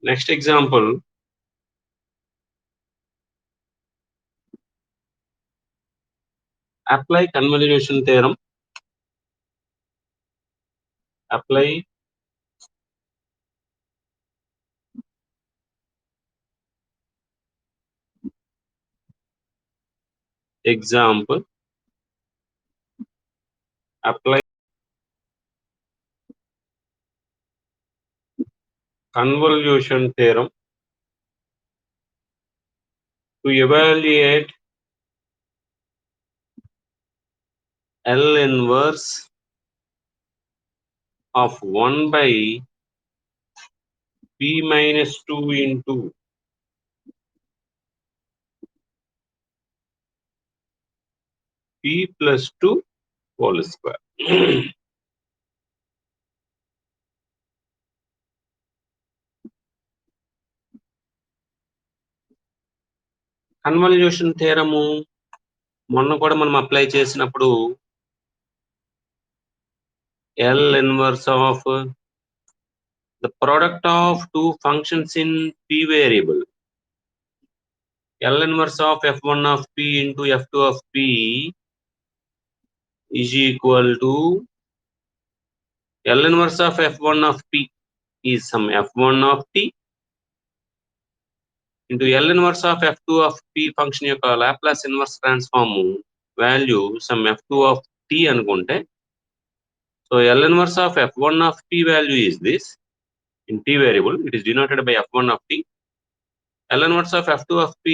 Next example, apply convolution theorem. Apply example. Apply convolution theorem to evaluate L inverse of 1 by p minus 2 into p plus 2 whole square. Convolution థియరము మొన్న కూడా మనం apply చేసినప్పుడు L inverse of the product of two functions in p variable, L inverse of f1 of p into f2 of p is equal to L inverse of f1 of p is some f1 of t into L inverse of f2 of p function యొక్క Laplace inverse transform value some f2 of t అనుకుంటే, so L inverse of f1 of t value is this. In t variable, it is denoted by f1 of t. L inverse of f2 of p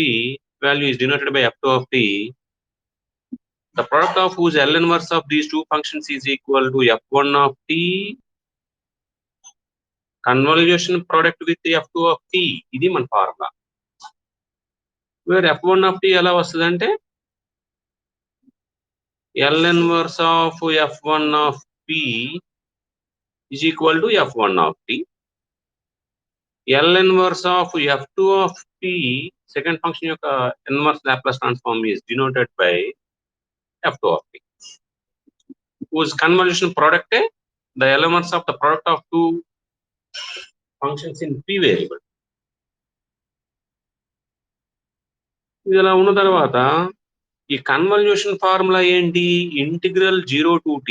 value is denoted by f2 of t. The product of whose L inverse of these two functions is equal to f1 of t convolution product with f2 of t. ఇది మన formula. Where f1 of t ఎలా వస్తుందంటే L inverse of f1 of p is equal to f1 of t. L inverse of f2 of p second function యొక్క inverse Laplace transform is denoted by f2 of t, whose convolution product the elements of the product of two functions in p variable. ఇలా ఉన్న తర్వాత ఈ convolution formula ఏంటి? Integral 0 to t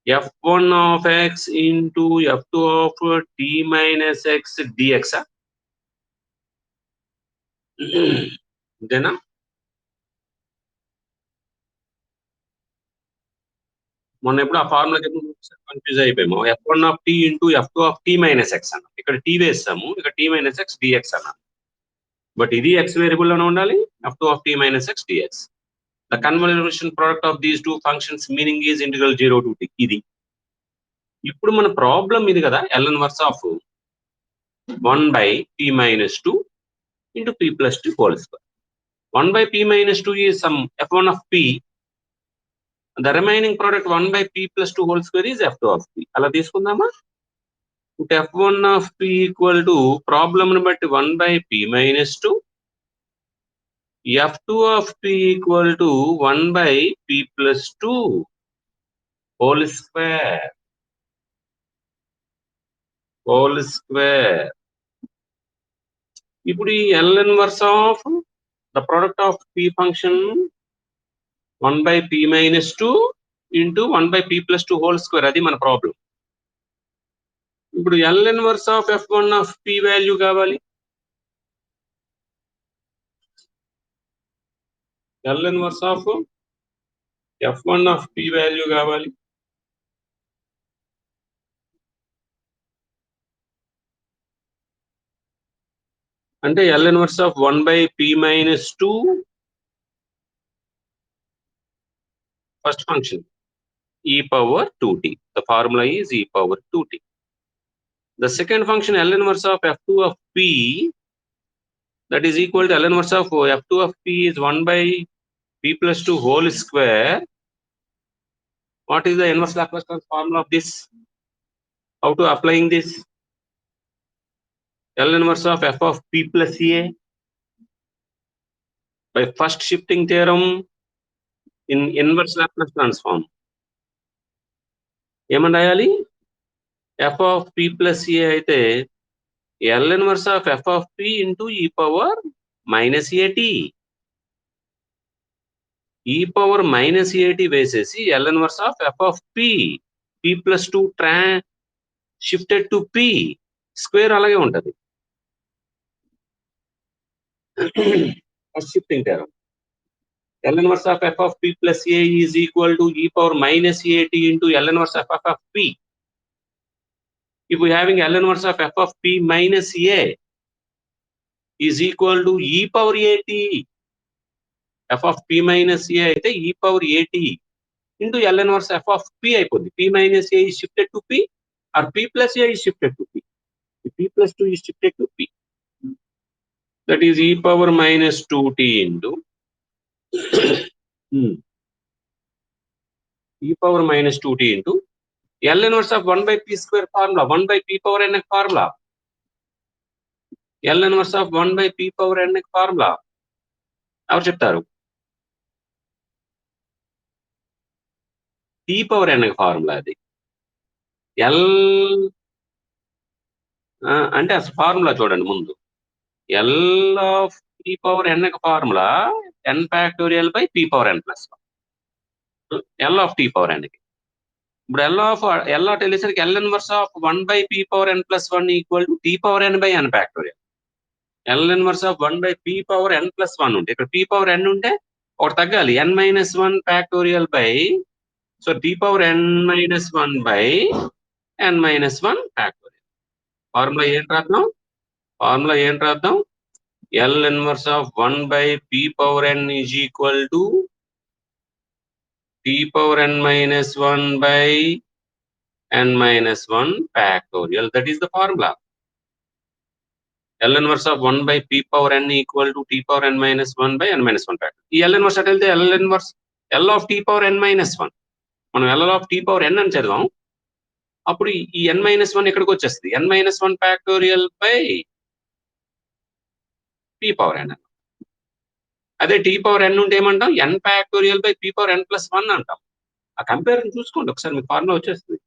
f1 of x into f2 of t minus x dx. ఇదేనా? మొన్న ఎప్పుడు ఆ formula confuse అయిపోయాము. f1 of t into f2 of t minus x అన్నాం. ఇక్కడ t వేస్తాము, ఇక్కడ t minus x dx అన్నాం. బట్ ఇది x వేరియబుల్ లోనే ఉండాలి, f2 of t minus x dx. The convolution product of these two functions meaning is integral 0 to t. ఇది ఇప్పుడు మన ప్రాబ్లం ఇది కదా, L inverse of 1 by p minus 2 into p plus 2 whole square. 1 by p minus 2 is some f1 of p. The remaining product 1 by p plus 2 whole square is f2 of p. అలా తీసుకుందామా? f1 of p equal to problem ని బట్టి 1 by p minus 2, f2 of p equal to 1 by p plus 2 whole square. ఇప్పుడు ఈ L inverse of the product of p function 1 by p minus 2 into 1 by p plus 2 whole square, అది మన problem. ఇప్పుడు L inverse of f1 of p value కావాలి. L inverse of f1 of p value కావాలి. అంటే L inverse of 1 by p minus 2 first function e power 2t. The formula is e power 2t. The second function L inverse of f2 of p, that is equal to L inverse of f2 of p is 1 by p plus 2 whole square. What is the inverse Laplace formula of this? How to applying this? L inverse of f of p plus a by first shifting theorem in inverse Laplace transform. ఏమని రాయాలి? f of p plus a అయితే L inverse of f of p into e power minus at. e power minus at వేసేసి L inverse of f of p plus 2 shifted to p square అలాగే ఉంటది. Shifting theorem. L inverse of f of p plus a is equal to e power minus at into L inverse of f of p. If we having L inverse of f of p minus a is equal to e power at. f of p minus a అయితే e power at into L inverse f of p అయిపోద్ది. p minus a is shifted to p or p plus a is shifted to p. p plus 2 is shifted to p. That is e power minus 2t into e power minus 2t into L inverse of 1 by p square formula, 1 by p power n formula. L inverse of 1 by p power n formula. ఎవరు చెప్తారు? p power n formula అది. L అంటే అసలు formula చూడండి ముందు. L of p power n formula n factorial by p power n plus 1. L of t power n కి. ఇప్పుడు L of తెలిసరికి L inverse of 1 by p power n plus 1 equal to t power n by n factorial. L inverse of 1 by p power n plus 1 ఉంటే ఇక్కడ p power n ఉంటే ఒకటి తగ్గాలి n minus 1 factorial by so t power n minus 1 by n minus 1 factorial. Formula ఏంటి రాద్దాం? L inverse of 1 by p power n is equal to t power n minus 1 by n minus 1 factorial. That is the formula. L inverse of 1 by p power n equal to t power n minus 1 by n minus 1 factorial. ఈ L inverse అంటే L inverse L of t power n minus 1. మనం L of t power n అని చదివాం. అప్పుడు ఈ n minus 1 ఎక్కడికి వచ్చేస్తుంది? n minus 1 factorial by p power n. అదే t power n ఉంటే ఏమంటాం? n factorial by p power n plus 1 అంటాం. ఆ కంపారిజన్ చూసుకోండి ఒకసారి మీకు ఫార్ములా వచ్చేస్తుంది.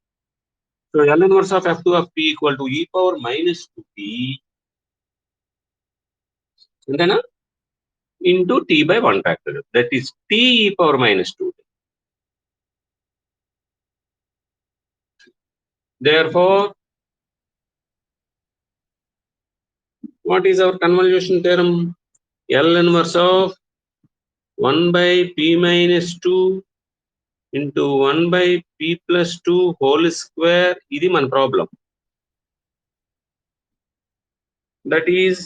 So L inverse of f2 of p equal to e power minus 2t అంతేనా into t by 1 factorial. That is t e power minus 2t. Therefore, what is our convolution theorem? L inverse of 1 by p minus 2 into 1 by p plus 2 whole square. ఇది మన problem. That is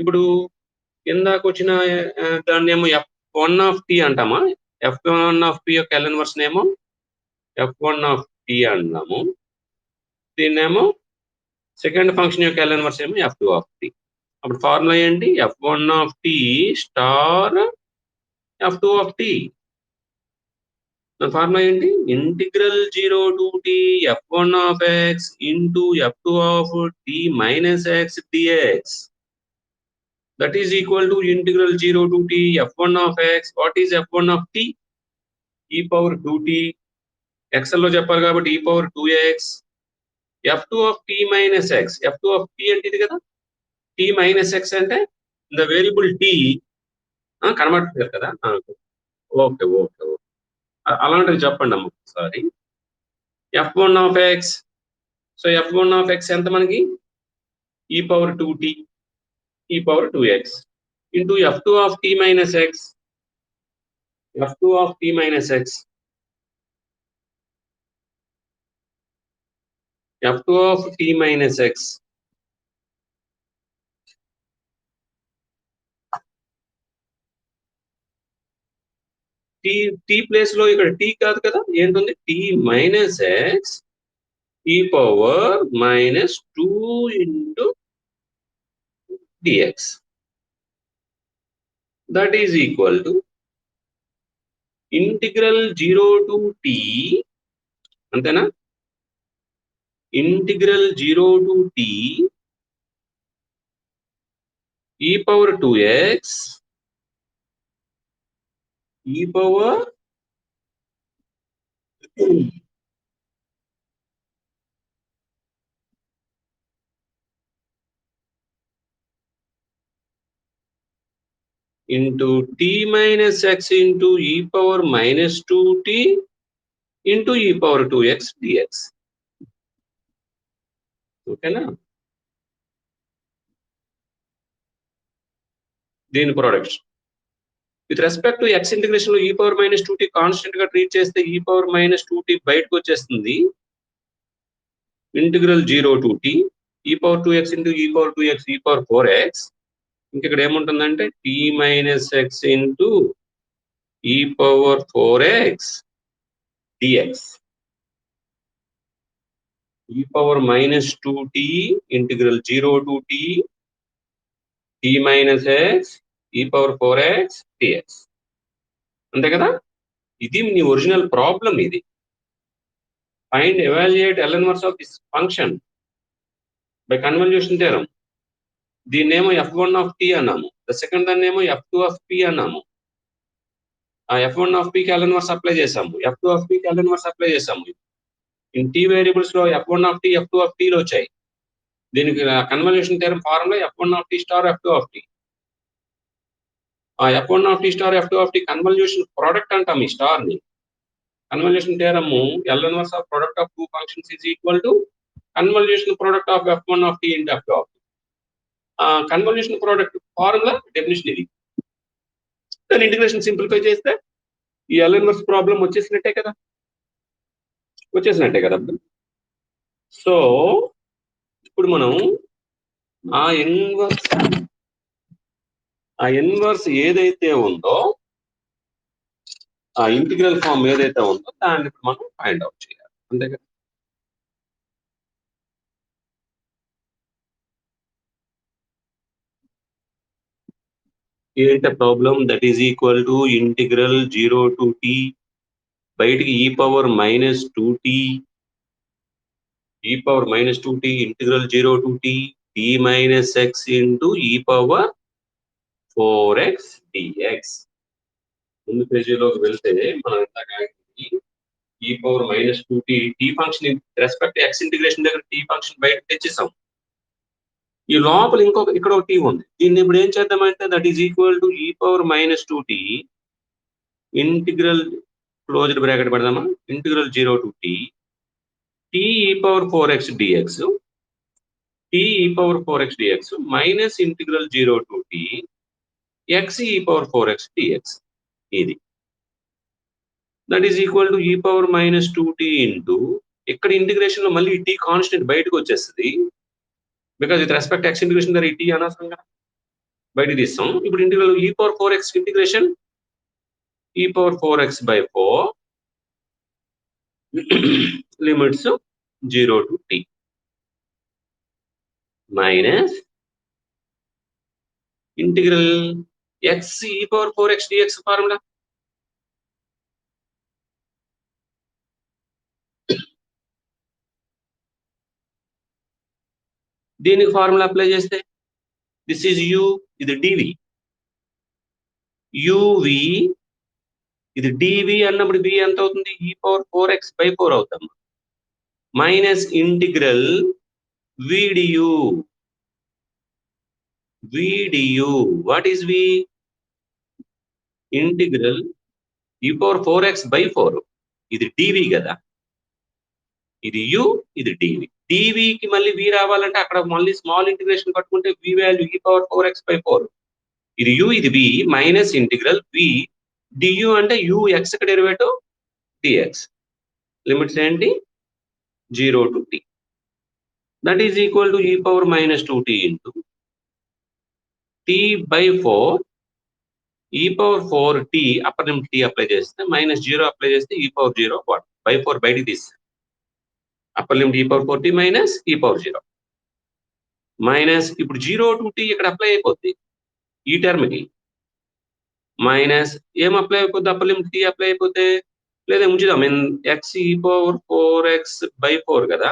ఇప్పుడు కిందకు వచ్చిన దాన్ని ఏమో f1 of t అంటామా? f1 of p యొక్క L inverse నేమో f1 of t అంటాము. దీన్నేమో సెకండ్ ఫంక్షన్ యొక్క L inverse ఏమో f2 of t. అప్పుడు ఫార్ములా ఏంటి? f1 of t star f2 of t. Formula ఏంటి? Integral 0 to t f1 of x into f2 of t minus x dx. That is equal to integral 0 to t f1 of x. What is f1 of t? e power 2t. x లో చెప్పాలి కాబట్టి e power 2x. f2 of t minus x. f2 of t అంటే ఇది కదా? t minus x అంటే the variable t కనబడుతుంది కదా? Okay అలాంటివి చెప్పండి అమ్మ ఒకసారి. f1 of x. So f1 of x ఎంత మనకి? e power 2t e power 2x into f2 of t minus x. f2 of t minus x. f2 of t minus x. t place లో ఇక్కడ t కాదు కదా? ఏంటుంది? t minus x e power minus 2 into dx. That is equal to integral 0 to t అంతేనా? Integral 0 to t e power 2x e power into t minus x into e power minus 2t into e power 2x dx. ఓకేనా? దీని product with respect to x integration లో e power minus 2t constant గా treat చేస్తే e power minus 2t బయటకు వచ్చేస్తుంది. Integral 0 to t e power 2x into e power 2x e power 4x. ఇక్కడ ఏముంటుందంటే t minus x into e power 4x dx. E power minus 2t integral 0 to t t minus x e power 4x dx. అంతే కదా? ఇది నీ original problem. ఇది find evaluate L inverse of this function by convolution theorem. దీన్నేమో f1 of t అన్నాము, the second దాన్ని ఏమో f2 of p అన్నాము. ఆ f1 of p కి L ఇన్వర్స్ అప్లై చేసాము, f2 of p కి L ఇన్వర్స్ అప్లై చేసాము. ఇన్ t వేరియబుల్స్ లో f1 of t f2 of t లో వచ్చాయి. దీనికి convolution theorem formula f1 of t star f2 of t. ఆ f1 of t star f2 of t convolution product అంటాం. ఈ star ని convolution theorem L inverse of product of two functions is equal to convolution product of f1 of t into f2 of t. Convolution product formula definition ఇది. దాని integration simplify చేస్తే ఈ L inverse problem వచ్చేసినట్టే కదా. So ఇప్పుడు మనం ఆ inverse ఏదైతే ఉందో, ఆ ఇంటిగ్రల్ ఫార్మ్ ఏదైతే ఉందో దాన్ని ఇప్పుడు మనం ఫైండ్ అవుట్ చేయాలి. అంతే కదా? ఏంటి problem? That is equal to integral 0 to t బయటికి e power minus 2t integral 0 to t t minus x into e power 4x dx. ముందు పేజీలోకి వెళ్తే మనం ఈ power minus 2t t function respect x integration దగ్గర t function బయట తెచ్చేసాం. ఈ లోపల ఇక్కడ ఒక టీ ఉంది. దీన్ని ఇప్పుడు ఏం చేద్దామంటే that is equal to e power minus 2t integral closed bracket పెడదామా, integral 0 to t t e power 4x dx minus integral 0 to t x e power 4x dx. ఇది that is equal to e power minus 2t into ఇక్కడ integration లో మళ్ళీ t constant బయటకు వచ్చేస్తుంది. Because with respect x integration దగ్గర ఈ t అనవసరంగా బయట తీస్తాం. ఇప్పుడు integral e power 4x integration ఈ power 4x by 4 limits 0 to t minus integral x e power 4x dx formula. దీనికి ఫార్ములా అప్లై చేస్తే దిస్ ఈజ్ u, ఇది dv. uv ఇది dv అన్నప్పుడు v ఎంత అవుతుంది? ఈ పవర్ 4x by 4 అవుతాం. Minus integral vdu. What is v? Integral e power 4x by 4. ఇది dv కదా, ఇది u, ఇది dv. dv కి మళ్ళీ v రావాలంటే అక్కడ మళ్ళీ స్మాల్ ఇంటిగ్రేషన్ కట్టుకుంటే v value e power 4x by 4. ఇది u, ఇది v minus integral v du అంటే u x కి డెరివేటివ్ dx. లిమిట్స్ ఏంటి? 0 to t. That is equal to e power minus 2t into t by 4 e power 4t upper limit t apply చేస్తే minus 0 apply చేస్తే e power 0 by 4 బయటికి తీస్తే upper limit e power 4t minus ఈ power 0 minus ఇప్పుడు 0 to t ఇక్కడ apply అయిపోద్ది ఈ term కి. మైనస్ ఏం అప్లై అయిపోద్ది? అప్పర్ లిమిట్ t అప్లై అయిపోతే లేదా ఉంచుదాం x ఈ పవర్ 4x by 4 కదా.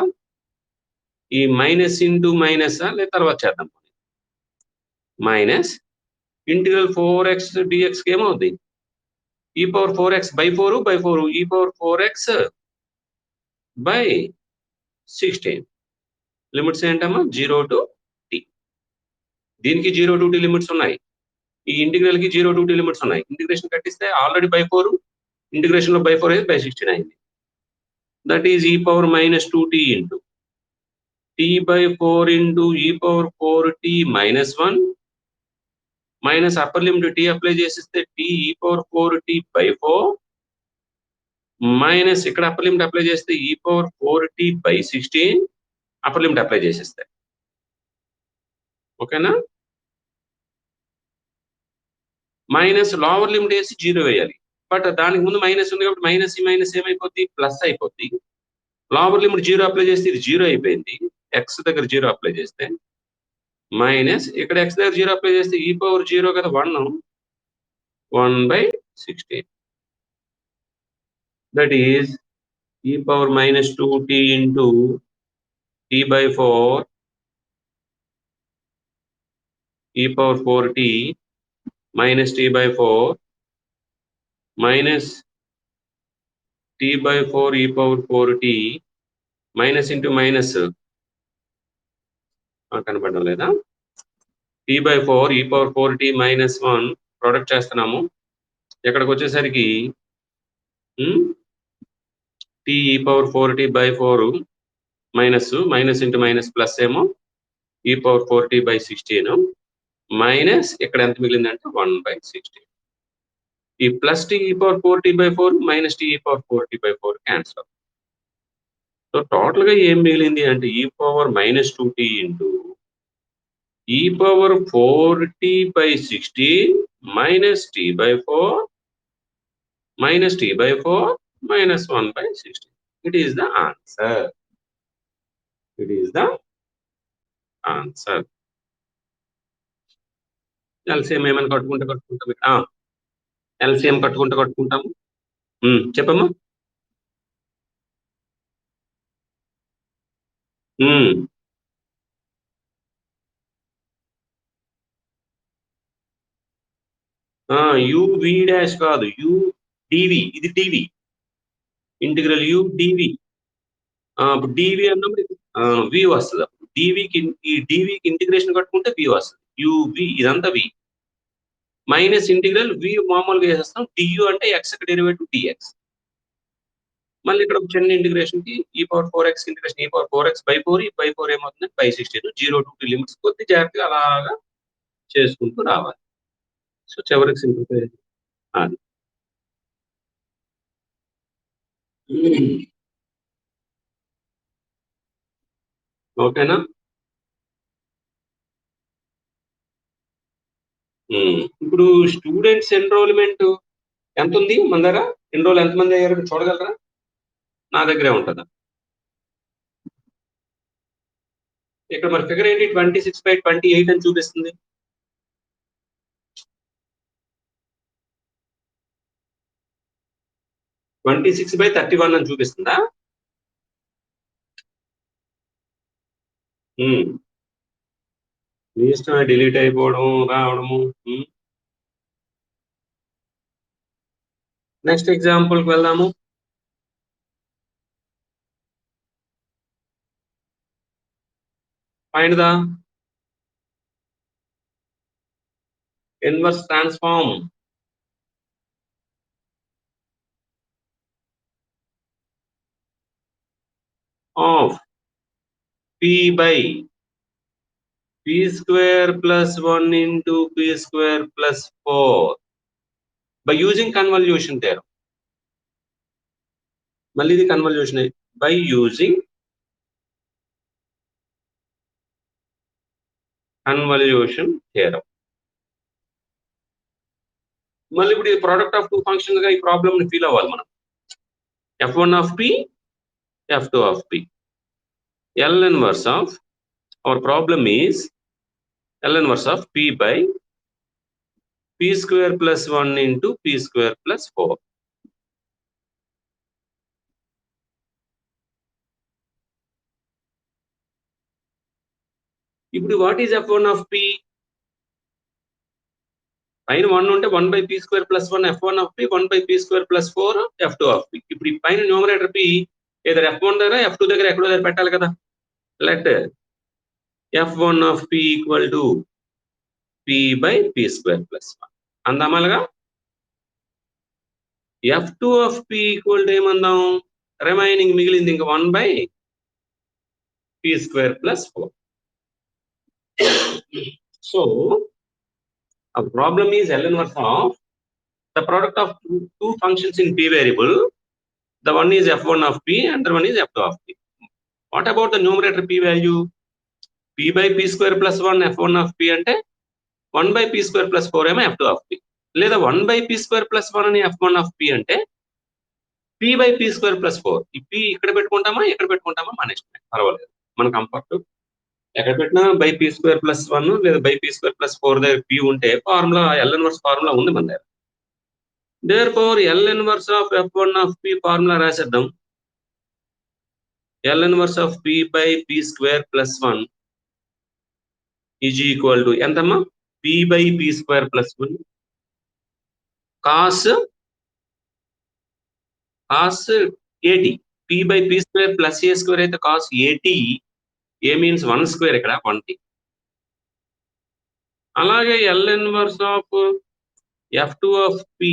ఈ మైనస్ ఇంటూ మైనస్ లేదా తర్వాత చేద్దాం. మైనస్ ఇంటిగ్రల్ 4x dx కి ఏమవుద్ది? ఈ power 4x by 4 e power 4x by 16. Limits ఏంటమ్మా? 0 to t. దీనికి 0 to t లిమిట్స్ ఉన్నాయి. ఈ ఇంటిగ్రల్ కి 0 to t లిమిట్స్ ఉన్నాయి. ఇంటిగ్రేషన్ కట్టిస్తే ఆల్రెడీ బై 4 ఇంటిగ్రేషన్ లో బై 4 అయితే బై 16 అయింది. That is e power minus 2t into t by 4 into e power 4t minus 1 minus upper limit t apply చేసిస్తే t e power 4t by 4 minus ఇక్కడ upper limit apply చేస్తే e power 4t by 16 upper limit apply చేసేస్తే ఓకేనా. Minus lower limit వేసి 0 వేయాలి. But దానికి ముందు minus ఉంది కాబట్టి మైనస్ ఈ మైనస్ ఏమైపోద్ది ప్లస్ అయిపోద్ది. లోవర్ లిమిట్ 0 అప్లై చేస్తే ఇది 0 అయిపోయింది. ఎక్స్ దగ్గర 0 అప్లై చేస్తే మైనస్ ఇక్కడ ఎక్స్ దగ్గర 0 అప్లై చేస్తే ఈ పవర్ 0 కదా 1/16. That is e power minus 2t into t by 4 e power 4t minus t by 4 minus t by 4 e power 4t minus into minus కనపడడం లేదా t by 4 e power 4t minus 1 product చేస్తున్నాము. ఎక్కడికి వచ్చేసరికి t e power 4t by 4 minus into minus plus ఏమో e power 4t by 16 minus ఇక్కడ ఎంత మిగిలిందంటే 1/16. ఈ plus t e power 4t by 4 minus t e power 4t by 4 cancel. So total గా ఏం మిగిలింది అంటే e power minus 2t into e power 4t by 16 minus t by 4 minus t by 4 minus 1/16. It is the answer. It is the answer. LCM ఏమైనా కట్టుకుంటాం. LCM కట్టుకుంటాము. చెప్పమ్మా. uv dash కాదు u dv. ఇది dv integral u dv. dv అన్నప్పుడు v వస్తుంది. ఈ dv కి integration కట్టుకుంటే v వస్తుంది. uv ఇదంతా v మైనస్ ఇంటిగ్రల్ v మామూలుగా వేసేస్తాం. du అంటే x కి డెరివేటివ్ dx. మళ్ళీ ఇక్కడ ఒక చిన్న ఇంటిగ్రేషన్ కి e power 4x integration e power 4x by 4 ఈ by 4 ఏమవుతుంది by 16 0 to t లిమిట్స్ కొద్ది జాగ్రత్తగా అలాగా చేసుకుంటూ రావాలి. సో చివరికి సింప్లిఫై అది. ఓకేనా. ఇప్పుడు స్టూడెంట్స్ ఎన్రోల్మెంట్ ఎంత ఉంది మన దగ్గర? ఎన్రోల్ ఎంతమంది అయ్యారు చూడగలరా? నా దగ్గరే ఉంటుందా? ఇక్కడ మరి ఫిగర్ ఏంటి 26/28 అని చూపిస్తుంది. 26/31 అని చూపిస్తుందా? మీ ఇష్టమే డిలీట్ అయిపోవడం రావడము. నెక్స్ట్ ఎగ్జాంపుల్కి వెళ్దాము. Find the inverse transform of p by p square plus 1 into p square plus 4 by using convolution theorem. మళ్ళీ ఇది convolution by using convolution theorem. మళ్ళీ ఇప్పుడు ఈ ప్రోడక్ట్ ఆఫ్ టూ ఫంక్షన్స్ గా ఈ ప్రాబ్లమ్ ని ఫీల్ అవ్వాలి మనం. f1 of p f2 of p. L inverse of our problem is L inverse of p by p square plus 1 into p square plus 4. ఇప్పుడు what is f1 of p? పైన 1 ఉంటే 1/p square plus 1 f1 of p 1/p square plus 4 f2 of p. ఇప్పుడు ఈ పైన numerator p ఏదైనా f1 దగ్గర f2 దగ్గర ఎక్కడో దగ్గర పెట్టాలి కదా. Let f1 of p equal to p by p square plus 1 అందామాలుగా f2 of p equal to ఏమందాం రిమైనింగ్ మిగిలింది ఇంకా 1 by p square plus 4 so a problem is L inverse of the product of two functions in p variable. The one is f1 of p and the one is f2 of p. What about the numerator p value? p by p square plus 1 f1 of p అంటే 1 by p square plus 4 ఏమో f2 of p లేదా 1 by p square plus 1 అని f1 of p అంటే p by p square plus 4 ఈ p ఇక్కడ పెట్టుకుంటామా ఇక్కడ పెట్టుకుంటామా మన ఇష్టమే పర్వాలేదు మన కంఫర్ట్ ఎక్కడ పెట్టినా బై p square plus 1 లేదా బై p square plus 4 దగ్గర p ఉంటే ఫార్ములా L ఇన్వర్స్ ఫార్ములా ఉంది మన దగ్గర therefore L inverse of f1 of p formula రాసేద్దాం L inverse of p by p square plus 1 is equal to ఎంతమ్మా p by p square plus 1 cos at p by p square plus a square అయితే cos at a means 1 square ఇక్కడ 1t అలాగే L inverse of f2 of p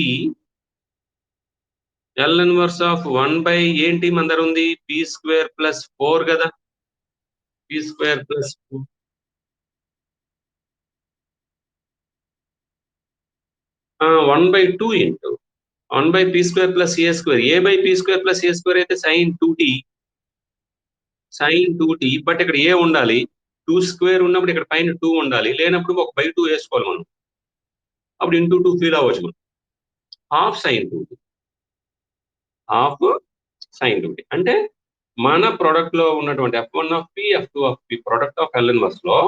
L inverse of 1 by ఏంటి మన దగ్గర ఉంది p square plus 4 కదా p square plus 4 1 by 2 into 1 by p square plus a square a by p square plus a square అయితే sin 2t but ఇక్కడ a ఉండాలి 2 square ఉన్నప్పుడు ఇక్కడ పైన 2 ఉండాలి లేనప్పుడు ఒక బై 2 వేసుకోవాలి మనం అప్పుడు ఇంటూ 2 ఫీల్ అవ్వచ్చు మనం half sin 2t half sin 2t అంటే మన ప్రొడక్ట్ లో ఉన్నటువంటి f1 of p f2 of p product of L inverse లో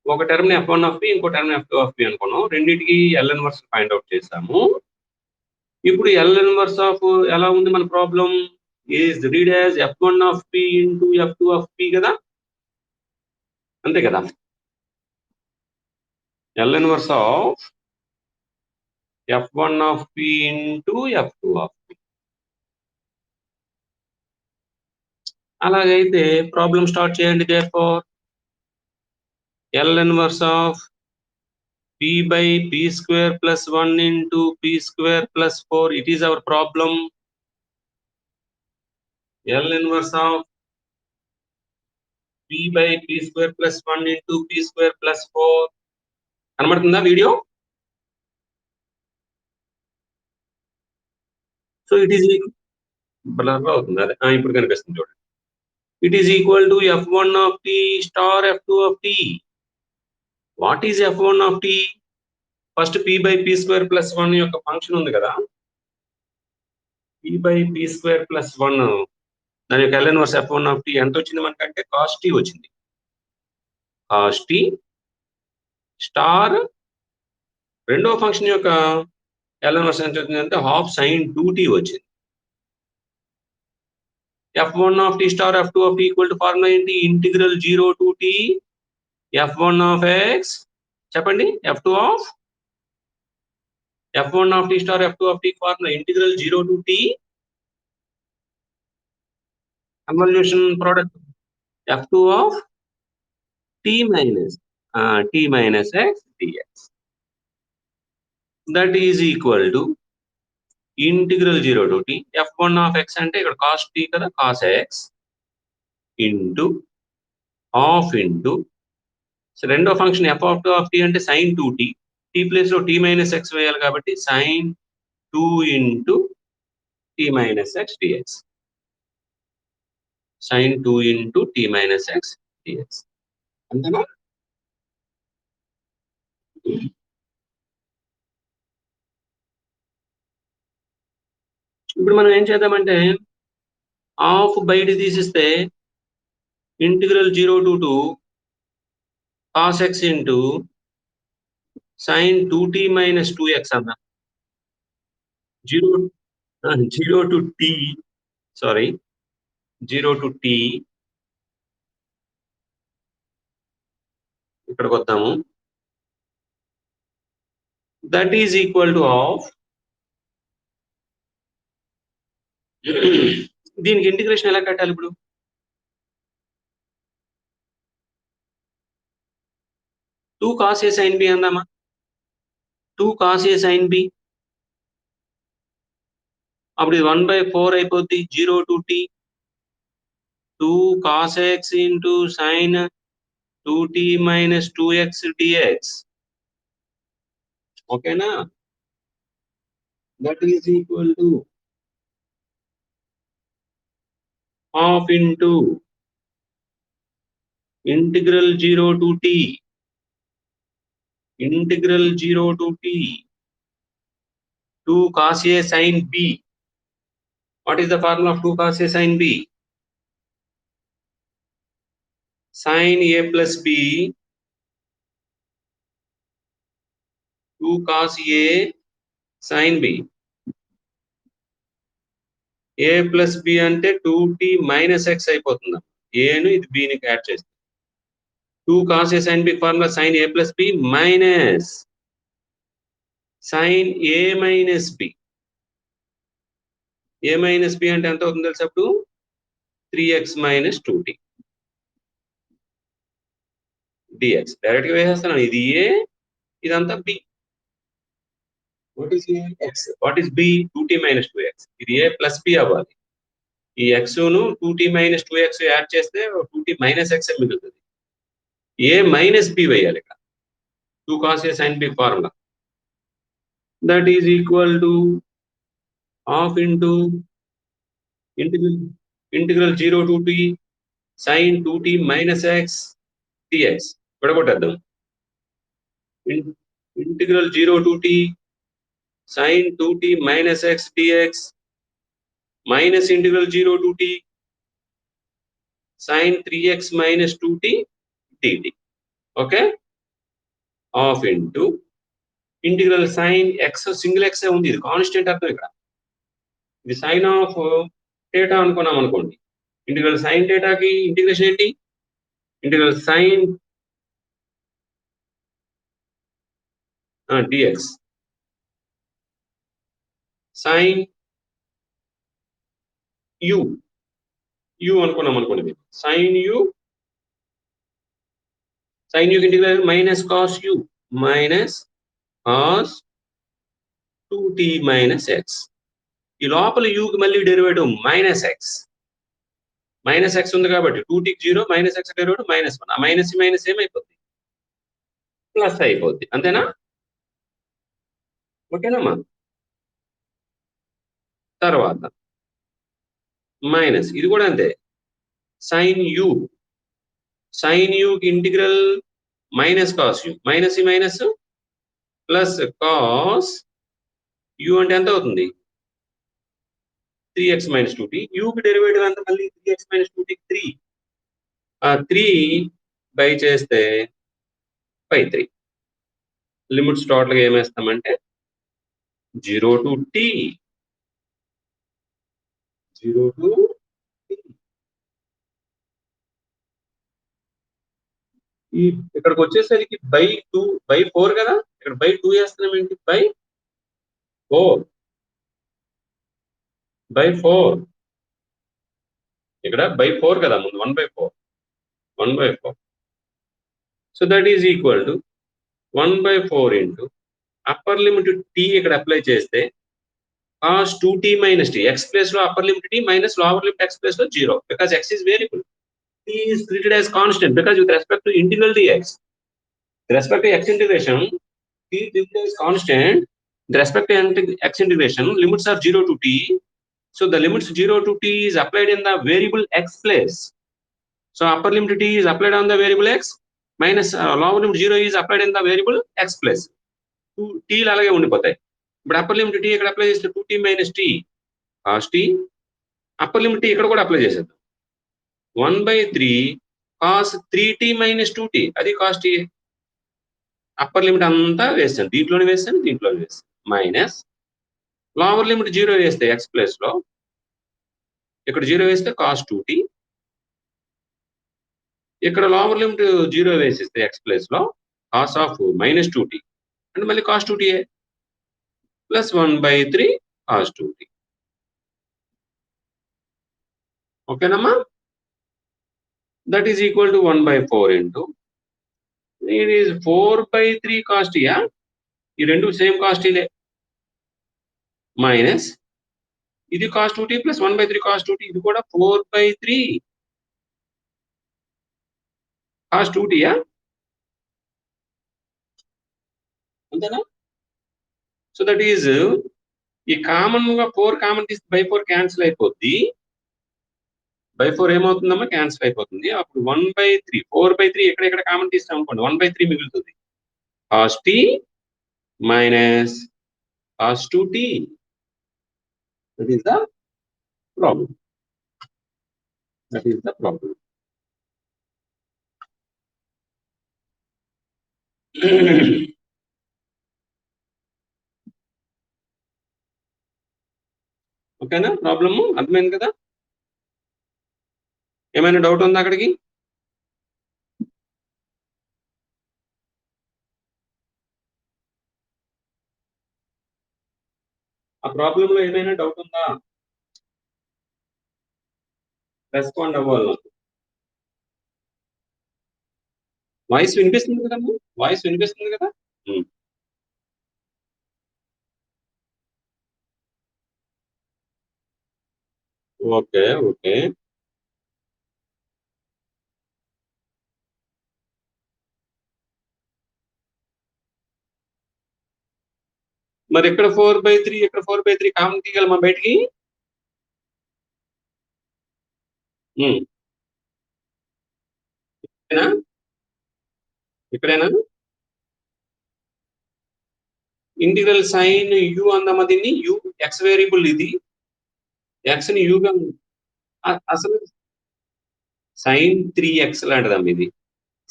ఒక టర్మ్ f1 of p ఇంకో టర్మ్ f2 of p అనుకున్నాం రెండింటికి L ఇన్వర్స్ ఫైండ్ అవుట్ చేసాము ఇప్పుడు L ఇన్వర్స్ ఆఫ్ ఎలా ఉంది మన problem is read as f1 of p into f2 of p కదా అంతే కదా L inverse of f1 of p into f2 of p అలాగైతే ప్రాబ్లం స్టార్ట్ చేయండి therefore L inverse of p by p square plus 1 into p square plus 4 it is our problem L inverse of p by p square plus 1 into p square plus 4 కనబడుతుందా video so it is blur అవుతుంది అదే ఇప్పుడు కనిపిస్తుంది చూడండి it is equal to f1 of t star f2 of t what is f1 of t first p by p square plus 1 యొక్క function ఉంది కదా p by p square plus 1 దాని యొక్క L inverse f1 of t ఎంత వచ్చింది మనకంటే cos t వచ్చింది cos t star రెండో ఫంక్షన్ యొక్క L ఇన్వర్స్ ఎంత వచ్చింది అంటే హాఫ్ sin 2t వచ్చింది f1 of t star f2 of t equal to formula ఏంటి integral 0 to t f1 of x చెప్పండి f2 of f1 of t star f2 of t formula integral 0 to t convolution product f2 of t minus x dx that is equal to integral 0 to t f1 of x అంటే ఇక్కడ cos t కదా cos x into half into రెండో function f of 2 of t అంటే sin 2t t place లో t minus x వేయాలి కాబట్టి sin 2 into t minus x dx sin 2 into t minus x dx అంతేనా ఇప్పుడు మనం ఏం చేద్దామంటే హాఫ్ బయట తీసిస్తే integral 0 to 2 cos x into sin 2t minus 2x అన్నా 0 to t sorry 0 to t ఇక్కడికి వద్దాము that is equal to half దీనికి ఇంటిగ్రేషన్ ఎలా కట్టాలి ఇప్పుడు 2 cos A sin B అందామా? 2 cos A sin B, అప్పుడు ఇది 1/4 అయిపోద్ది. 0 to t 2 cos x into sin 2t minus 2x dx. ఓకేనా? That is equal to half into integral 0 to t 2 cos A sin B. What is the formula of 2 cos A sin B? Sin A plus B 2 cos A sin B. A plus B అంటే 2t minus x అయిపోతుంది. ఏను ఇది bని add చేస్తే 2 cos A sin B formula sin A plus B minus sin A minus B. A minus B అంటే ఎంత అవుతుంది తెలుసా? అప్పుడు 3x minus 2t dx. Direct గా వేసేస్తున్నాను. ఇది A, ఇదంతా B. What is A? X. What is B? 2t minus 2x. ఇది A plus B అవ్వాలి. ఈ x ను 2t minus 2x యాడ్ చేస్తే 2t minus x మిగులుతుంది. A minus B వేయాలి ఇక్కడ. 2 cos A sin B formula. That is equal to half into integral 0 to t sin 2t minus x dx. విడగొట్టేద్దాం. Integral 0 to t sin 2t minus x dx minus integral 0 to t sin 3x minus 2t dt. Okay? Half into integral sin x, single x ఉంది, ఇది constant అర్థం ఇక్కడ. ఇది sign of theta అనుకున్నాం అనుకోండి. Integral sin thetaకి integration ఏంటి? Integral sin dx sin u అనుకున్నాం అనుకోండి. sin u integral minus cos u minus cos 2t minus x. ఈ లోపల u కి మళ్ళీ డెరివేటివ్ మైనస్ x ఉంది కాబట్టి 2t 0 మైనస్ x డెరివేటివ్ -1. ఆ మైనస్ మైనస్ ఏమైపోద్ది? ప్లస్ అయిపోద్ది. అంతేనా? ఓకేనమ్మా? తర్వాత మైనస్ ఇది కూడా అంతే. sin u కి integral minus cos u, minus ఈ మైనస్ ప్లస్ cos u అంటే ఎంత అవుతుంది? 3x minus 2t. u కి డెరివేటివ్ ఎంత మళ్ళీ? 3x minus 2t 3. ఆ 3 బై చేస్తే 3. లిమిట్స్ టోటల్ గా ఏమేస్తామంటే 0 to t 0 to t. ఈ ఇక్కడికి వచ్చేసరికి బై 2 బై 4 కదా, ఇక్కడ బై 2 వేస్తున్నాం ఏంటి? బై 4 ఇక్కడ బై 4 కదా, ముందు 1/4. So that is equal to 1/4 into upper limit t ఇక్కడ అప్లై చేస్తే cos 2t minus t, x place లో upper limit t minus lower limit x place లో 0, because x is variable. T is treated as constant because with respect to integral dx, with respect to x integration, t treated as constant. With respect to x integration, limits are 0 to t. So the limits 0 to t is applied in the variable x place. So upper limit t is applied on the variable x minus lower limit 0 is applied in the variable x place. 2t అలాగే ఉండిపోతాయి. ఇప్పుడు upper limit t ఇక్కడ apply చేస్తే 2t minus t cos t, upper limit t ఇక్కడ కూడా apply చేసేద్దాం. 1/3 cos 3t minus 2t, అది cos t. Upper limit అంతా వేస్తాను, దీంట్లోనే వేస్తాను మైనస్ లోవర్ లిమిట్ 0 వేస్తే x ప్లేస్ లో, ఇక్కడ 0 వేస్తే cos 2t, ఇక్కడ లోవర్ లిమిట్ 0 వేసిస్తే x ప్లేస్ లో cos ఆఫ్ మైనస్ 2t అంటే మళ్ళీ cos 2t plus 1/3 cos 2t. ఓకేనమ్మా? That is equal to 1/4 into it is 4/3 cos టీయా, ఈ రెండు సేమ్ కాస్ట్ టీలే, మైనస్ ఇది cos 2t plus 1/3 cos 2t, ఇది కూడా 4/3 కాస్ట్ 2tయా, అంతేనా? సో దట్ ఈజ్ ఈ కామన్ గా 4 కామన్ తీస్తే బై 4 క్యాన్సిల్ అయిపోద్ది, బై 4 ఏమవుతుందమ్మా, క్యాన్సిల్ అయిపోతుంది. అప్పుడు 1/3 4/3 ఎక్కడ కామన్ తీస్తాం అనుకోండి 1/3 మిగులుతుంది. Cos t minus cos 2t, that is the problem, that is the problem. ఓకేనా? ప్రాబ్లము అర్థమైంది కదా? ఏమైనా డౌట్ ఉందా అక్కడికి? ఆ ప్రాబ్లంలో ఏమైనా డౌట్ ఉందా? రెస్పాండ్ అవ్వాలి. వాయిస్ వినిపిస్తుంది కదమ్మా, వాయిస్ వినిపిస్తుంది కదా? Okay okay. మరి ఇక్కడ 4/3 ఇక్కడ 4/3 కామన్ తీయగలమా బయటికి? ఇక్కడేనా? ఇంటిగ్రల్ సైన్ యు అందామా దీన్ని, యు ఎక్స్ వేరియబుల్, ఇది ఎక్స్ ని యుగా, అసలు సైన్ 3x లాంటిదమ్మా ఇది.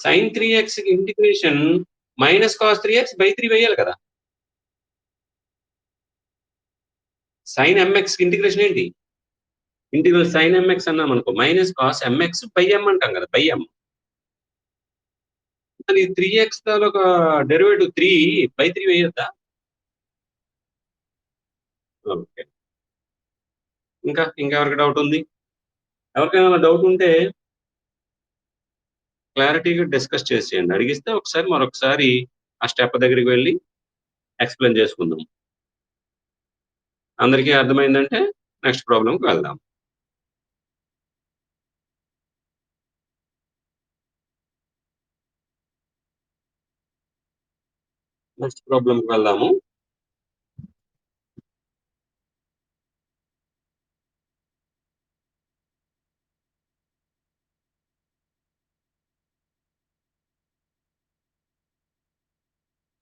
సైన్ 3x కి ఇంటిగ్రేషన్ మైనస్ కాస్ 3x/3 వేయాలి కదా. సైన్ mx కి ఇంటిగ్రేషన్ ఏంటి, ఇంటిగ్రల్ సైన్ mx అన్నాం అనుకో మైనస్ కాస్ mx/m అంటాం కదా, m. అది 3x తాలూక డెరివేటివ్ 3/3 వేయొద్దా? ఓకే. ఇంకా ఎవరికి డౌట్ ఉంది? ఎవరికైనా డౌట్ ఉంటే క్లారిటీగా డిస్కస్ చేసేయండి. అడిగిస్తే ఒకసారి మరొకసారి ఆ స్టెప్ దగ్గరికి వెళ్ళి ఎక్స్ప్లెయిన్ చేసుకుందాం. అందరికీ అర్థమైందంటే నెక్స్ట్ ప్రాబ్లంకి వెళ్దాం. నెక్స్ట్ ప్రాబ్లంకి వెళ్దాము.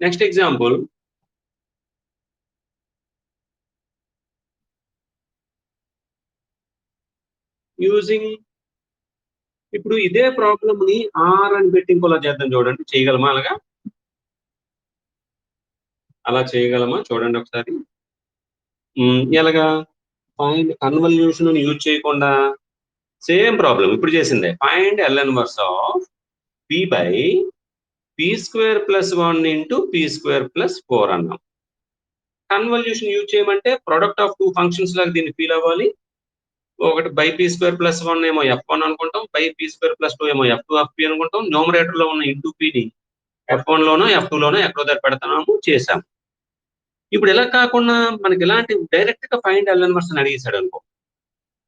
నెక్స్ట్ ఎగ్జాంపుల్, యూజింగ్, ఇప్పుడు ఇదే ప్రాబ్లమ్ ని ఆర్ అని పెట్టి ఇంకోలా చేద్దాం. చూడండి, చేయగలమా అలాగా? అలా చేయగలమా చూడండి ఒకసారి. ఎలాగా? ఫైండ్ కన్వల్యూషన్ యూజ్ చేయకుండా సేమ్ ప్రాబ్లం ఇప్పుడు చేసిందే, find L inverse of p by p² + 1 × p² + 4 అన్నాం. కన్వల్యూషన్ యూజ్ చేయమంటే ప్రొడక్ట్ ఆఫ్ 2 ఫంక్షన్స్ లాగా దీన్ని ఫీల్ అవ్వాలి. ఒకటి బై p² + 1 ఏమో f1 అనుకుంటాం, బై p² + 2 ఏమో f2 ఆఫ్ p అనుకుంటాం. న్యూమరేటర్ లో ఉన్న ఇంటూ p ని f1 లోనో f2 లోనో ఎక్కడో దగ్గర పెడతాము, చేసాం. ఇప్పుడు ఇలా కాకుండా మనకి ఇలాంటి డైరెక్ట్ గా ఫైండ్ ఎల్ ఇన్వర్స్ అని అడిగేశాడు అనుకో,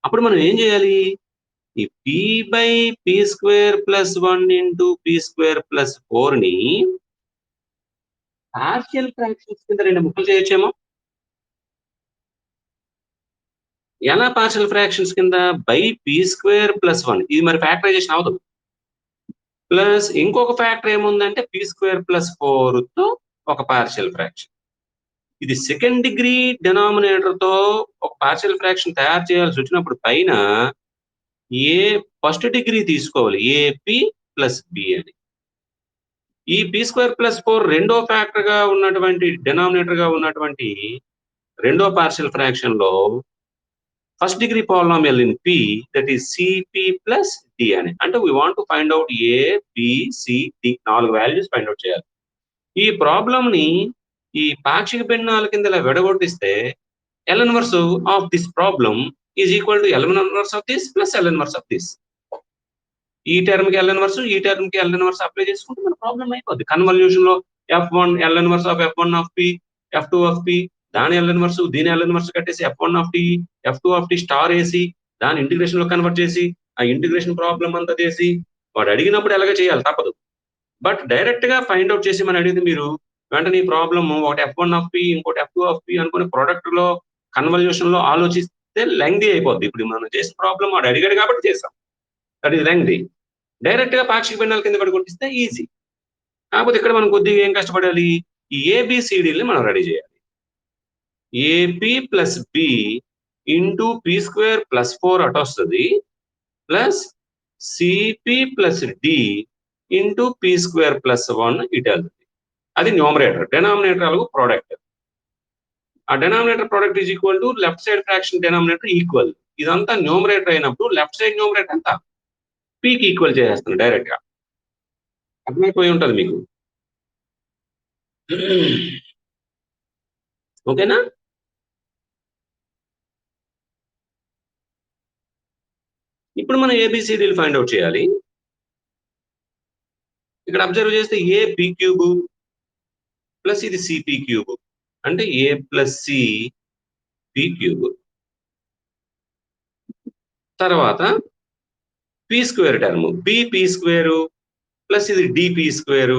అప్పుడు మనం ఏం చేయాలి? ఈ p బై p² + 1 × p² + 4 ని పార్షియల్ ఫ్రాక్షన్స్ కింద 2 ముక్కలు చేయొచ్చేమో. ఎలా పార్షియల్ ఫ్రాక్షన్స్ కింద? బై p² + 1, ఇది మరి ఫ్యాక్టరైజేషన్ అవదు. ప్లస్ ఇంకొక ఫ్యాక్టర్ ఏముందంటే p² + 4 తో ఒక పార్షియల్ ఫ్రాక్షన్. ఇది సెకండ్ డిగ్రీ డినామినేటర్ తో ఒక పార్షియల్ ఫ్రాక్షన్ తయారు చేయాల్సి వచ్చినప్పుడు పైన ఫస్ట్ డిగ్రీ తీసుకోవాలి, AP + B అని. ఈ p² + 4 రెండో ఫ్యాక్టర్ గా ఉన్నటువంటి డినామినేటర్ గా ఉన్నటువంటి రెండో పార్షియల్ ఫ్రాక్షన్ లో first degree polynomial in p, that is CP + D అని. అంటే we want to find out A, B, C, D 4 values find out చేయాలి. ఈ ప్రాబ్లం ని ఈ పాక్షిక భిన్నాల కింద ఇలా విడగొట్టిస్తే L inverse of this problem is equal to L inverse of this plus L inverse of this. ఈ టర్మ్ కి L inverse, ఈ టర్మ్ కి ఎల్ ఇన్వర్స్ అప్లై చేసుకుంటే మన ప్రాబ్లం అయిపోద్ది. కన్వల్యూషన్ లో F1 L inverse of F1 of P, F2 of P, దాని L inverse దీని ఎల్ ఇన్వర్స్ కట్టేసి F1 of T, F2 of T star వేసి దాని ఇంటిగ్రేషన్ లో కన్వర్ట్ చేసి ఆ ఇంటిగ్రేషన్ ప్రాబ్లం అంతా చేసి వాడు అడిగినప్పుడు ఎలాగ చేయాలి, తప్పదు. బట్ డైరెక్ట్ గా ఫైండ్ అవుట్ చేసి మనం అడిగితే మీరు వెంటనే ఈ ప్రాబ్లమ్ ఒకటి F1 ఆఫ్ P ఇంకోటి F2 ఆఫ్ P అనుకుని ప్రొడక్ట్ లో కన్వల్యూషన్ లో ఆలోచిస్తే లెంగ్దీ అయిపోద్ది. ఇప్పుడు మనం చేసిన ప్రాబ్లం వాడు అడిగాడు కాబట్టి చేసాం, దట్ ఈస్ లెంగ్దీ. డైరెక్ట్ గా పాక్షిక భిన్నాల కింద కూడా కొట్టిస్తే ఈజీ. కాకపోతే ఇక్కడ మనం కొద్దిగా ఏం కష్టపడాలి, ఈ ఏబిసిడీని మనం రెడీ చేయాలి. A p plus b into p square plus 4 అటు వస్తుంది, plus c p plus d into p square plus 1 ఇటు వెళ్తుంది. అది న్యూమరేటర్. డెనామినేటర్ అలాగూ ప్రోడక్ట్. ఆ denominator product is equal to left side fraction denominator equal. ఇదంతా న్యూమరేటర్ అయినప్పుడు లెఫ్ట్ సైడ్ న్యూమరేటర్ ఎంత పీకి ఈక్వల్ చేసేస్తుంది డైరెక్ట్ గా. అర్థమైపోయి ఉంటుంది మీకు. ఓకేనా? ఇప్పుడు మనం ఏబిసిడీలు ఫైండ్ అవుట్ చేయాలి. ఇక్కడ అబ్జర్వ్ చేస్తే ఏ పీ క్యూబ్ ప్లస్ ఇది సిపి క్యూబ్ అంటే a plus c p cube. తర్వాత p square term b p square plus ఇది డి పీ స్క్వేర్,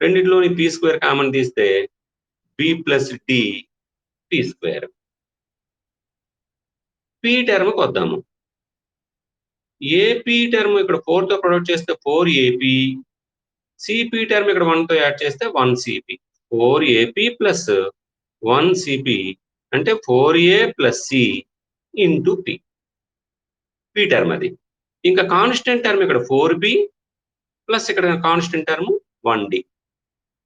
రెండింటిలోని పీ స్క్వేర్ కామన్ తీస్తే b plus d p square. P టర్మ్కి వద్దాము. A p term ఇక్కడ 4తో product చేస్తే 4AP, సిపి టర్మ్ ఇక్కడ 1తో యాడ్ చేస్తే 1CP. 4AP ప్లస్ 1CP అంటే 4A plus c into p. P term అది. ఇంకా కాన్స్టెంట్ టర్మ్ ఇక్కడ 4B ప్లస్ ఇక్కడ కాన్స్టెంట్ టర్మ్ 1D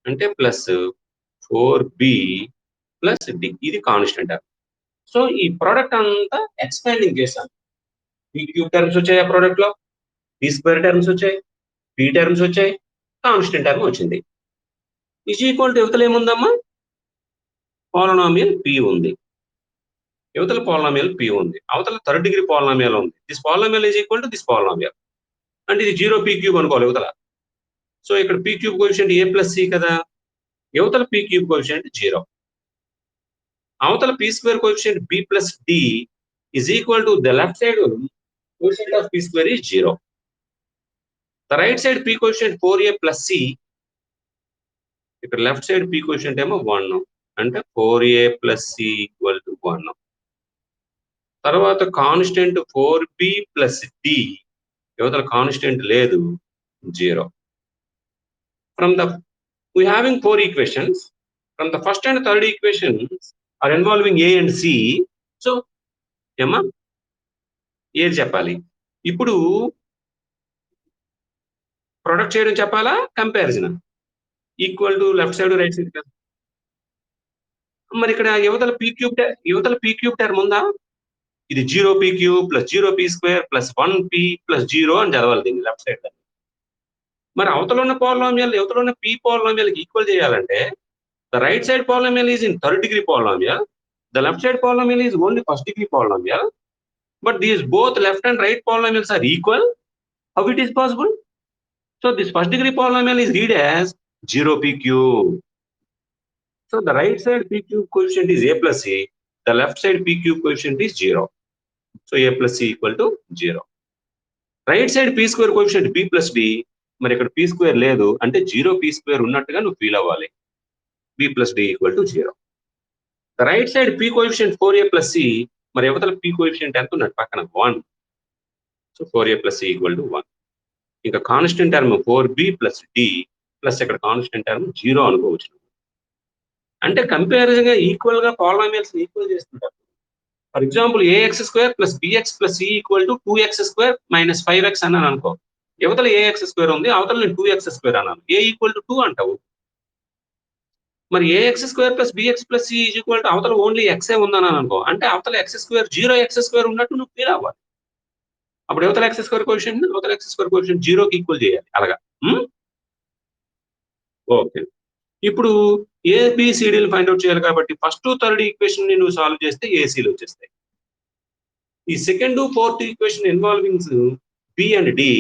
అంటే ప్లస్ 4B ప్లస్ డి. ఇది కాన్స్టెంట్ టర్మ్. సో ఈ ప్రోడక్ట్ అంతా ఎక్స్పాండింగ్ చేశాను. పీ క్యూబ్ టర్మ్స్ వచ్చాయి ఆ ప్రోడక్ట్ లో, పీ స్క్వేర్ టర్మ్స్ వచ్చాయి, పీ టర్మ్స్ వచ్చాయి, కాన్స్టెంట్ టర్మ్ వచ్చింది. ఈజ్ ఈక్వల్ టు యువతల ఏముందమ్మా, పాలినామియల్ పి ఉంది. యువతల పాలినామియల్ పి ఉంది, అవతల థర్డ్ డిగ్రీ పాలినామియల్ ఉంది. This polynomial is equal to this polynomial. అంటే ఇది 0 పీ క్యూబ్ అనుకోవాలి యువతల. సో ఇక్కడ p cube coefficient a plus c కదా, యువతల పీ క్యూబ్ కోఎఫిషియంట్ 0. అవతల p square coefficient b plus d is equal to the left side coefficient of p square is 0. The right side p coefficient 4A plus c, ఇక్కడ left side p coefficient ఏమో 1 అంటే 4A plus C equal to 1. తర్వాత constant 4B plus D, యువతల constant లేదు, 0. From the we having 4 equations. From the first and third equations are involving A and C. So ఏమా ఏది చెప్పాలి ఇప్పుడు, product చేయడం చెప్పాలా comparison, equal to left side right side. మరి ఇక్కడ యువతల పీ క్యూబ్ టర్మ్ ఉందా, ఇది 0 p cube plus 0 P square plus 1P plus 0 అని చదవాలి దీన్ని లెఫ్ట్ సైడ్. మరి అవతల ఉన్న పాలినామియల్ యువతల ఉన్న పీ పాలినామియల్ ఈక్వల్ చేయాలంటే the right side polynomial is in third degree polynomial, the left side polynomial is only first degree polynomial, but these both left and right polynomials are equal. How it is possible? So this first degree polynomial is read as 0 p cube. So the right side p cube coefficient is a plus c, the left side p cube coefficient is 0. So a plus c equal to 0. Right side p square coefficient b plus d, మరి ఇక్కడ p square లేదు అంటే 0 p square ఉన్నట్టుగా నువ్వు feel అవ్వాలి. b plus d equal to 0. The right side p coefficient 4A plus c, మరి అవతల p coefficient ఎంత ఉన్నట్టు పక్కన 1. So 4A plus c equal to 1. ఇంకా constant term 4B plus d plus ఇక్కడ కాన్స్టెంట్ టర్మ్ 0 అనుకోవచ్చు. అంటే కంపారిజన్ గా ఈక్వల్ గా పాలినామియల్స్ ఈక్వల్ చేస్తుంటారు. For example ax square plus bx plus c equal to 2x square minus 5x అన్నాను అనుకో, యువతల ax స్క్వేర్ ఉంది, అవతల నేను 2x స్క్వేర్ అన్నాను, a ఈక్వల్ టు 2 అంటావు. మరి ax square plus bx plus c is equal to అవతల ఓన్లీ x ఉందన్నాను అనుకో, అంటే అవతల x స్క్వేర్ 0x స్క్వేర్ ఉన్నట్టు నువ్వు ఫీల్ అవ్వాలి. అప్పుడు అవతల x స్క్వేర్ కోఎఫిషియంట్ అవతల x స్క్వేర్ కోఎఫిషియంట్ 0కి ఈక్వల్ చేయాలి అలాగా. ఓకే, ఇప్పుడు ఏబిసిడీలు ఫైండ్ అవుట్ చేయాలి కాబట్టి ఫస్ట్ థర్డ్ ఈక్వేషన్ ని నువ్వు సాల్వ్ చేస్తే ఏసీలు వచ్చేస్తాయి. ఈ second fourth equation involving b and d,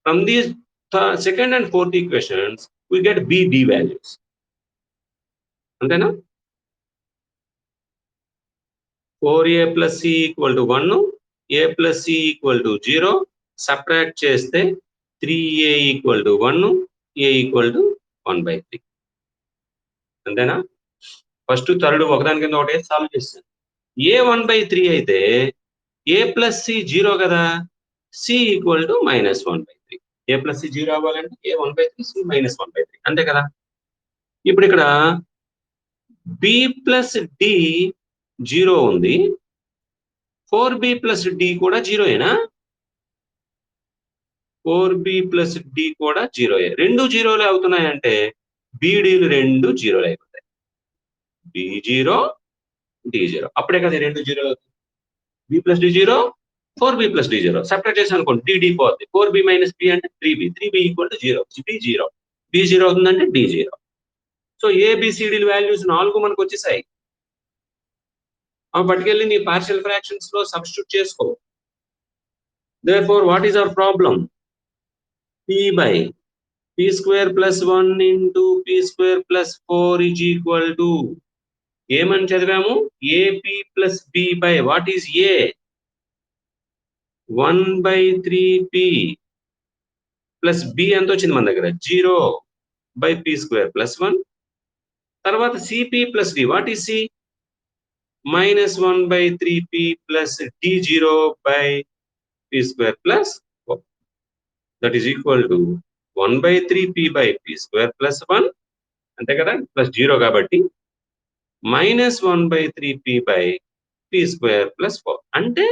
From these second and fourth equations, we get b d values. అంతేనా? 4a plus c equal to 1, a plus c equal to 0, subtract చేస్తే 3a equal to 1, a equal to 1/3. అంతేనా? First third ఒకదాని కింద ఒకటి solve చేస్తాను. a 1/3 అయితే a plus c 0 కదా, c equal to -1/3. a plus c 0 అవ్వాలంటే a 1/3, c -1/3. అంతే కదా? ఇప్పుడు ఇక్కడ b plus d 0 ఉంది, 4b plus d కూడా 0ఏనా? 4b plus d కూడా 0ఏ. రెండు జీరోలే అవుతున్నాయంటే bdలు రెండు జీరోలు అయిపోతాయి. b0 d0 అప్పుడే కదా రెండు జీరోలు అవుతాయి. b plus d0, 4b plus d0 subtract చేసాను అనుకోండి, dd పోద్ది. 4b minus b అంటే 3b equal to 0, b0 b0 అవుతుందంటే d0. సో ఏబిసిడి వాల్యూస్ 4 మనకు వచ్చేసాయి. అవి పట్టుకెళ్ళి నీ పార్షియల్ ఫ్రాక్షన్స్ లో సబ్స్టిట్యూట్ చేసుకో. Therefore, what is our problem? p by p square plus 1 into p square plus 4 is equal to ఏమని చదివాము? ap plus b by what is a? 1/3p plus b ఎంత వచ్చింది మన దగ్గర? 0 by p square plus 1. తర్వాత cp plus d, what is c? -1/3p plus d0 by p square plus 4. That is equal to 1/3p by p square plus 1, అంతే కదా, plus 0 కాబట్టి -1/3p by p square plus 4. అంటే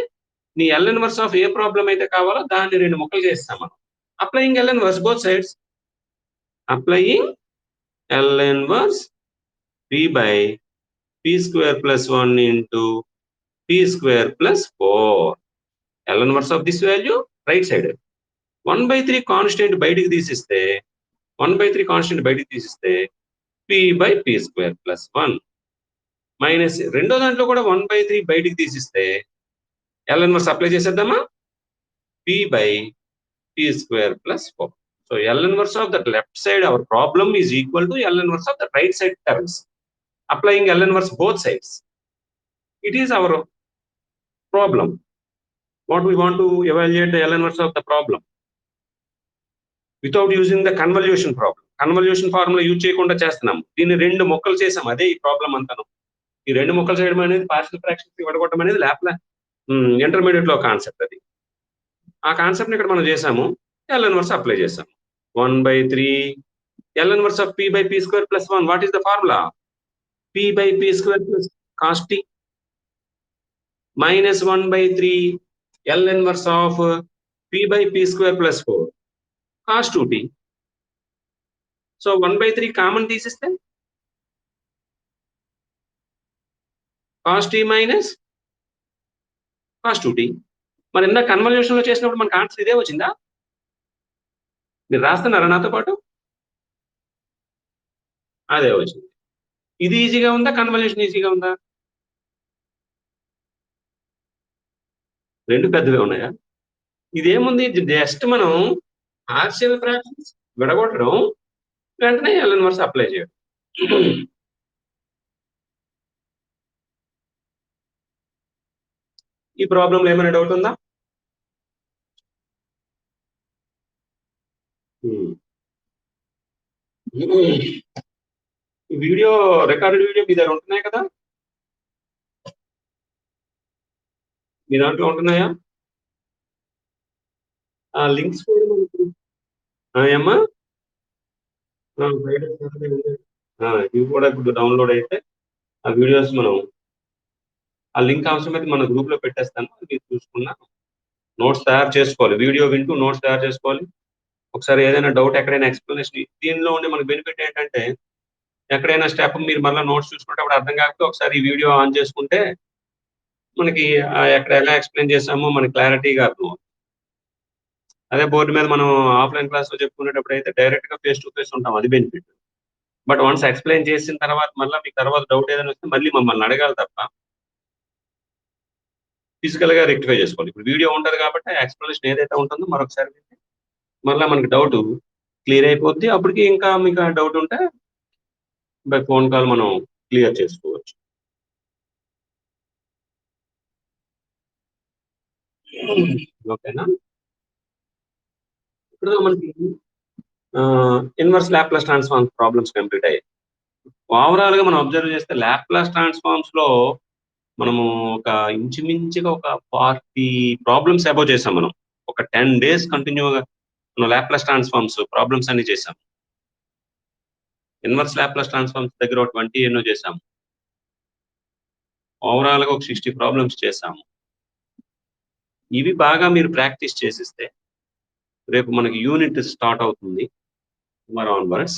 నీ L inverse of A problem అయితే కావాలో దాన్ని రెండు ముక్కలు చేస్తాం మనం. Applying L inverse both sides. Applying L inverse p by p square plus 1 into p square plus 4. L inverse of this value right side. 1/3 constant బయటికి తీసిస్తే 1/3 కాన్స్టెంట్ బయటికి తీసిస్తే p by p square plus 1 minus రెండో దాంట్లో కూడా 1/3 బయటికి తీసిస్తే L inverse apply చేసేద్దామా? p by p square plus 4. So L inverse of that left side, our problem is equal to L inverse of the right side terms. Applying L inverse both sides, it is our problem. What we want to evaluate the L inverse of the problem without using the convolution problem. Convolution formula use చేయకుండా చేస్తున్నాం. దీన్ని రెండు మొక్కలు చేసాం, అదే ఈ problem అంతాను. ఈ రెండు మొక్కలు చేయడం అనేది పార్షియల్ ఫ్రాక్షన్స్ విడగొట్టడం అనేది ఇంటర్మీడియట్ లో కాన్సెప్ట్. అది ఆ కాన్సెప్ట్ ఇక్కడ మనం చేసాము, L inverse అప్లై చేసాము. 1/3 L inverse of p by p square plus 1. What is the formula? p by p square plus cos t minus 1/3 L inverse of p by p square plus 4 cos 2t. So 1/3 కామన్ తీసిస్తే cos t minus cos 2t. మరి ఇందా convolution లో చేసినప్పుడు మనకు answer ఇదే వచ్చిందా? మీరు రాస్తున్నారా నాతో పాటు? అదే వచ్చింది. ఇది ఈజీగా ఉందా, కన్వల్యూషన్ ఈజీగా ఉందా? రెండు పెద్దవే ఉన్నాయా? ఇదేముంది, జస్ట్ మనం పార్షియల్ ఫ్రాక్షన్స్ విడగొట్టడం, వెంటనే L ఇన్వర్స్ అప్లై చేయడం. ఈ ప్రాబ్లంలో ఏమైనా డౌట్ ఉందా? వీడియో రికార్డెడ్ వీడియో మీ దగ్గర ఉంటున్నాయి కదా? మీ దాంట్లో ఉంటున్నాయా? ఆ లింక్స్ కూడా ఏమ్మా ఇవి కూడా ఇప్పుడు డౌన్లోడ్ అయితే ఆ వీడియోస్ మనం ఆ లింక్ అవసరమైతే మన గ్రూప్ లో పెట్టేస్తాను, మీరు చూసుకున్నా నోట్స్ తయారు చేసుకోవాలి. వీడియో వింటూ నోట్స్ తయారు చేసుకోవాలి. ఒకసారి ఏదైనా డౌట్ ఎక్కడైనా ఎక్స్ప్లెనేషన్, దీనిలో ఉండే మనకు బెనిఫిట్ ఏంటంటే ఎక్కడైనా స్టెప్ మీరు మళ్ళీ నోట్స్ చూసుకుంటే అప్పుడు అర్థం కాకపోతే ఒకసారి ఈ వీడియో ఆన్ చేసుకుంటే మనకి ఎక్కడ ఎలా ఎక్స్ప్లెయిన్ చేసామో మనకి క్లారిటీగా అర్థం. అదే బోర్డు మీద మనం ఆఫ్లైన్ క్లాస్ లో చెప్పుకునేటప్పుడు అయితే డైరెక్ట్ గా ఫేస్ టు ఫేస్ ఉంటాం, అది బెనిఫిట్. బట్ వన్స్ ఎక్స్ప్లెయిన్ చేసిన తర్వాత మళ్ళీ మీకు తర్వాత డౌట్ ఏదైనా వస్తే మళ్ళీ మమ్మల్ని అడగాలి తప్ప ఫిజికల్ గా రెక్టిఫై చేసుకోవాలి. ఇప్పుడు వీడియో ఉంటుంది కాబట్టి ఎక్స్ప్లెనేషన్ ఏదైతే ఉంటుందో మరొకసారి మళ్ళీ మనకి డౌట్ క్లియర్ అయిపోద్ది. అప్పటికి ఇంకా మీకు డౌట్ ఉంటే బై ఫోన్ కాల్ మనం క్లియర్ చేసుకోవచ్చు. ఓకేనా? ఇప్పుడు మనకి inverse Laplace transform problems complete అయ్యాయి. ఓవరాల్ గా మనం అబ్జర్వ్ చేస్తే లాప్లాస్ ట్రాన్స్ఫార్మ్స్ లో మనము ఒక ఇంచుమించుగా ఒక 40 ప్రాబ్లమ్స్ అబౌవ్ చేసాం మనం. ఒక 10 డేస్ కంటిన్యూగా మనం లాప్లాస్ ట్రాన్స్ఫార్మ్స్ ప్రాబ్లమ్స్ అన్ని చేసాం. ఇన్వర్స్ లాప్లాస్ ట్రాన్స్ఫార్మ్స్ దగ్గర ఒక 20 ఎన్నో చేసాం. ఓవరాల్ గా ఒక 60 ప్రాబ్లమ్స్ చేసాము. ఇవి బాగా మీరు ప్రాక్టీస్ చేసిస్తే రేపు మనకి యూనిట్ స్టార్ట్ అవుతుంది టుమారో ఆన్వర్డ్స్.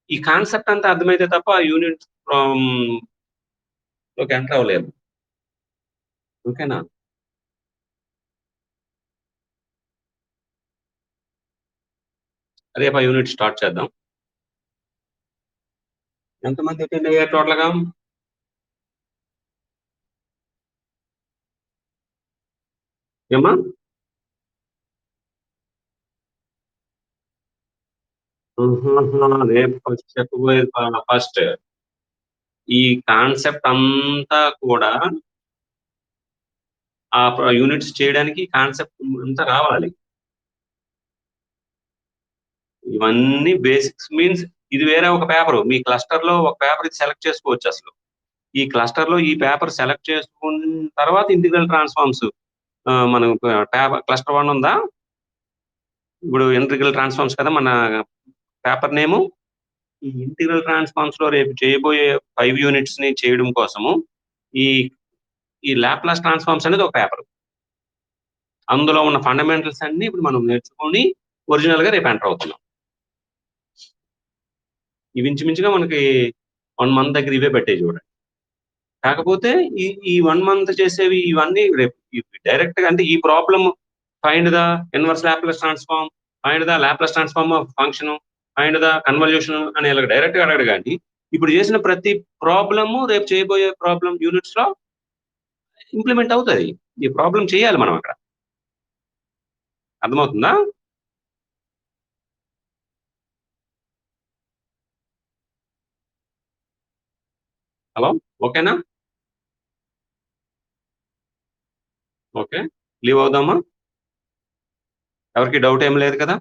ఈ కాన్సెప్ట్ అంతా అర్థమైతే తప్ప యూనిట్ లోకి ఎంటర్ అవ్వలేము. ఓకేనా? రేపు ఆ యూనిట్ స్టార్ట్ చేద్దాం. ఎంతమంది అటెండ్ అయ్యారు టోటల్ గా? ఏమా? రేపు ఫస్ట్ చెప్పబోయేది ఫస్ట్ ఈ కాన్సెప్ట్ అంతా కూడా ఆ యూనిట్స్ చేయడానికి కాన్సెప్ట్ అంతా రావాలి. ఇవన్నీ బేసిక్స్ మీన్స్ ఇది వేరే ఒక పేపర్. మీ క్లస్టర్ లో ఒక పేపర్ ఇది సెలెక్ట్ చేసుకోవచ్చు అసలు. ఈ క్లస్టర్ లో ఈ పేపర్ సెలెక్ట్ చేసుకున్న తర్వాత ఇంటిగ్రల్ ట్రాన్స్ఫార్మ్స్ మనం క్లస్టర్ 1 ఉందా? ఇప్పుడు ఇంటిగ్రల్ ట్రాన్స్ఫార్మ్స్ కదా మన పేపర్ నేము. ఈ ఇంటిగ్రల్ ట్రాన్స్ఫార్మ్స్ లో రేపు చేయబోయే 5 యూనిట్స్ ని చేయడం కోసము ఈ ఈ లాప్లాస్ ట్రాన్స్ఫార్మ్స్ అనేది ఒక పేపర్. అందులో ఉన్న ఫండమెంటల్స్ అన్ని ఇప్పుడు మనం నేర్చుకొని ఒరిజినల్ గా రేపు ఎంటర్ అవుతున్నాం. ఇవి ఇంచుమించుగా మనకి 1 మంత్ దగ్గర ఇవే పెట్టే చూడండి. కాకపోతే ఈ 1 మంత్ చేసేవి ఇవన్నీ రేపు డైరెక్ట్ గా అంటే ఈ problem find the inverse Laplace transform, find the Laplace transform of function, find the convolution అని ఇలా డైరెక్ట్ గా అడగడు కానీ ఇప్పుడు చేసిన ప్రతి ప్రాబ్లము రేపు చేయబోయే ప్రాబ్లం యూనిట్స్ లో ఇంప్లిమెంట్ అవుతుంది. ఈ ప్రాబ్లం చేయాలి మనం అక్కడ. అర్థమవుతుందా? హలో, ఓకేనా? ఓకే, లీవ్ అవుదామా? ఎవరికి డౌట్ ఏం లేదు కదా?